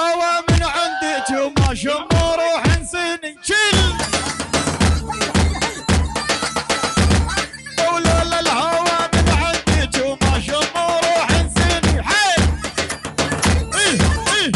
الهوى من عندك وما شم روح نسيني شيل ولولا الهوى من عندك وما شم روح نسيني حيل ايه ايه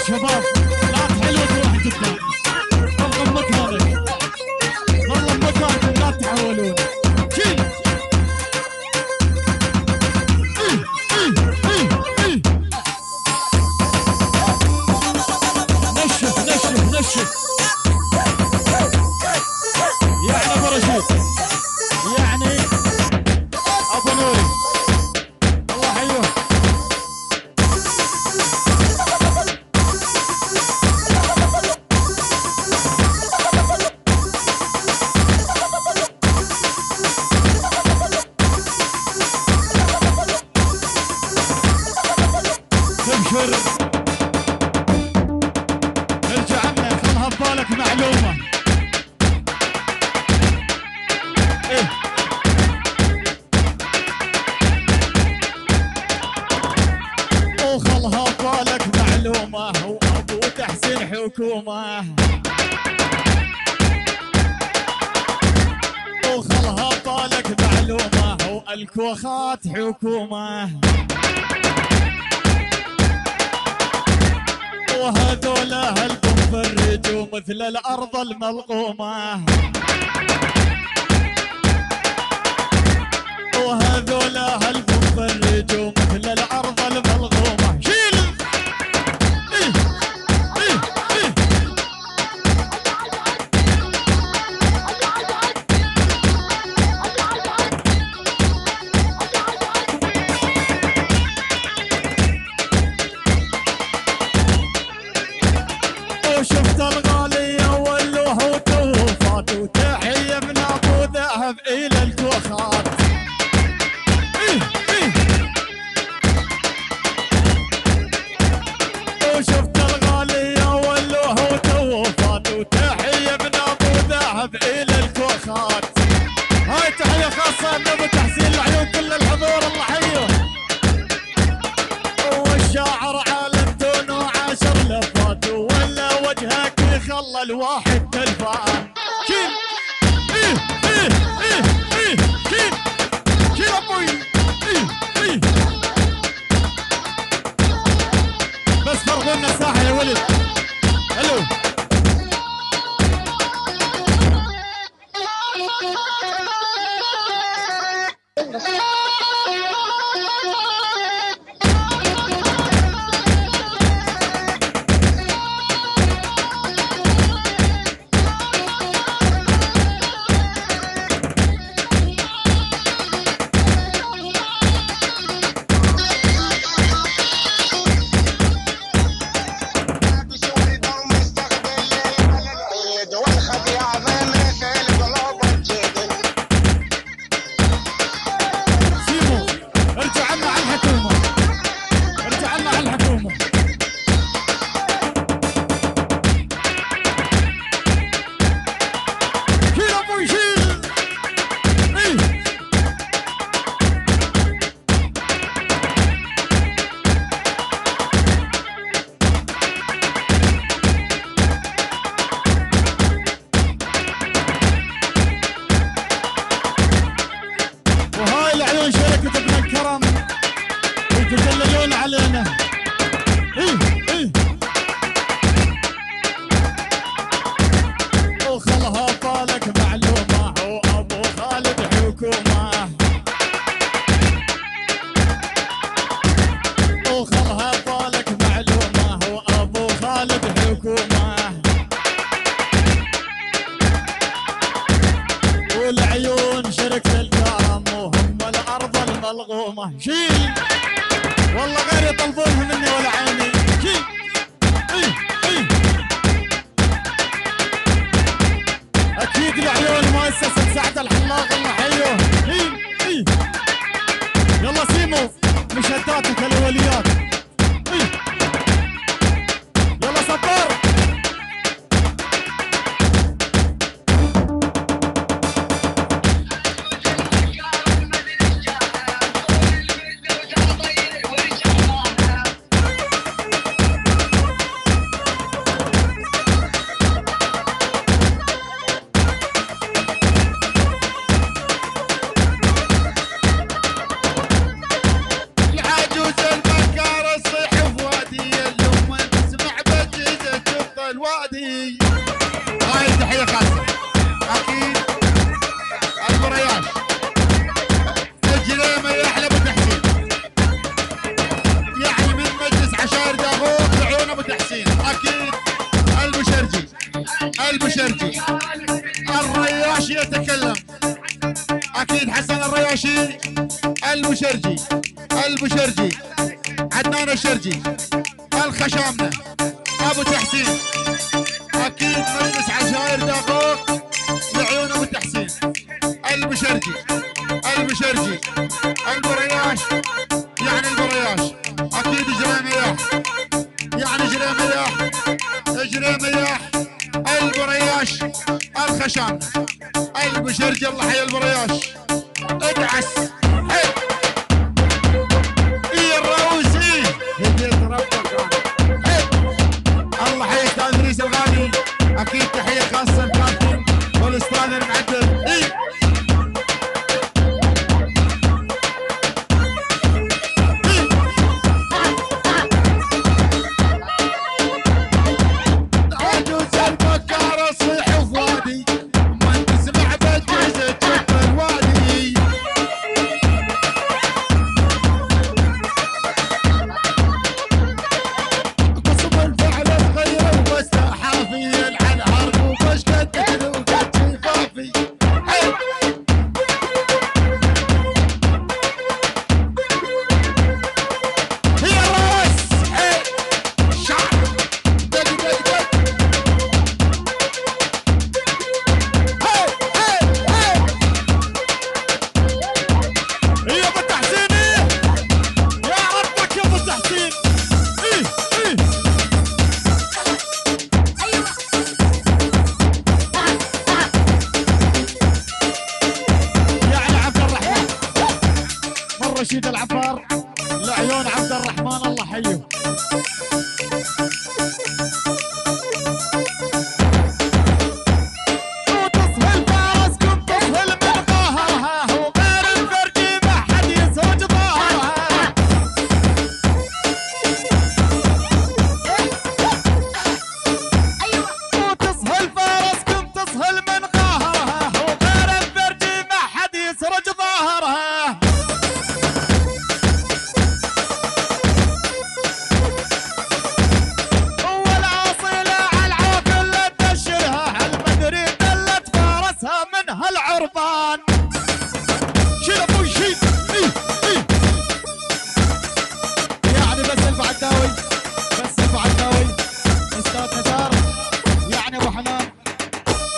شباب لا تحلوا تروح جدا والله بمكانك والله بمكانكم لا تحولون شيل نشف نشف نشف يعني باراشوت يعني ابو نوري الله حلوه ارجع عنك خلها ببالك معلومة ايه وخلها ببالك معلومة وابو تحسين حكومة وخلها ببالك معلومة والكوخات حكومة وهذولا هلبهم فرجوا مثل الأرض الملقومة وهذولا هلبهم فرجوا مثل الأرض الملقومة شيل إيه إيه إيه وشفت الغالية واللوح وتوفات وتحية من ابو ذهب الى الكوخات إيه إيه وشفت الغالية واللوح وتوفات وتحية من ابو ذهب الى الكوخات هاي تحية خاصة لابو تحسين العيون كل الحضور الله حيه والشاعر عالم دونه 10 لفات ولا وجهك يخلى الواحد تلفان شيل ايه ايه ايه ايه شيل شيل ابوي ايه ايه بس فرغوا لنا الساحه يا ولد الو علينا. ايه ايه وخلها بالك معلومة هو ابو خالد حكومة. وخلها بالك معلومة هو ابو خالد حكومة. والعيون شركة الكرم وهم الارض الملغومة. شيل والله غير يطلبونها مني ولا عيني. شيل ايه ايه اكيد العيون مؤسسة سعد الحلاق الله حيه. ايه ايه يلا سيمو مشهداتك الاوليات. ايه يلا صبر. هاي تحية خاصة أكيد البرياش الجريمة يا أحلى أبو تحسين، يعني من مجلس عشائر داغوط لعيون أبو تحسين أكيد البشرجي. البشرجي الرياشي يتكلم أكيد حسن الرياشي. البشرجي البشرجي عدنان الشرجي الخشامنة أبو تحسين أكيد مجلس عشائر داغوط لعيون أبو تحسين. البشرجي البشرجي البرياش يعني البرياش أكيد جريمياح يعني جريمياح جريمياح. البرياش الخشامنة البشرجي الله حي البرياش. ادعس اي الروس اي هديت ربك الله حي استاذ ادريس الغالي اكيد تحيه خاصه الكابتن والاستاذ المعدل. اي عجوز البكاره صيح وفؤادي ما تسمع بجيزه تشوف الوادي. قصب الفعل تغير وبس حافي على الحرب وبش قدك وقد شفافي. هي الراس شعر دق دق دق. يا ابو تحسين يا ربك يا ابو تحسين. ايه ايه يعني عبد الرحمن من رشيد العفار لعيون عبد الرحمن الله حيه. وتصهل فارسكم تصهل من ظهرها وغير الفرجي ما حد يزوج ظهرها. وتصهل فارسكم تصهل من ظهرها وغير الفرجي ما حد يسرج ظهرها. والعاصلة على العوكل تدشرها المدري دلت فارسها من هالعربان. شيل ابوي شيل. ايه ايه يعني بس الفعداوي بس الفعداوي استاذ نزار يعني ابو حنان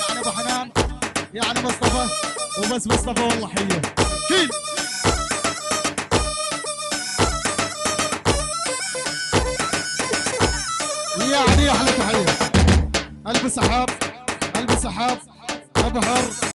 يعني ابو حنان يعني مصطفى وبس مصطفى والله حيه. شيل يعني احلى تحيه. البس سحاب البس سحاب ابهر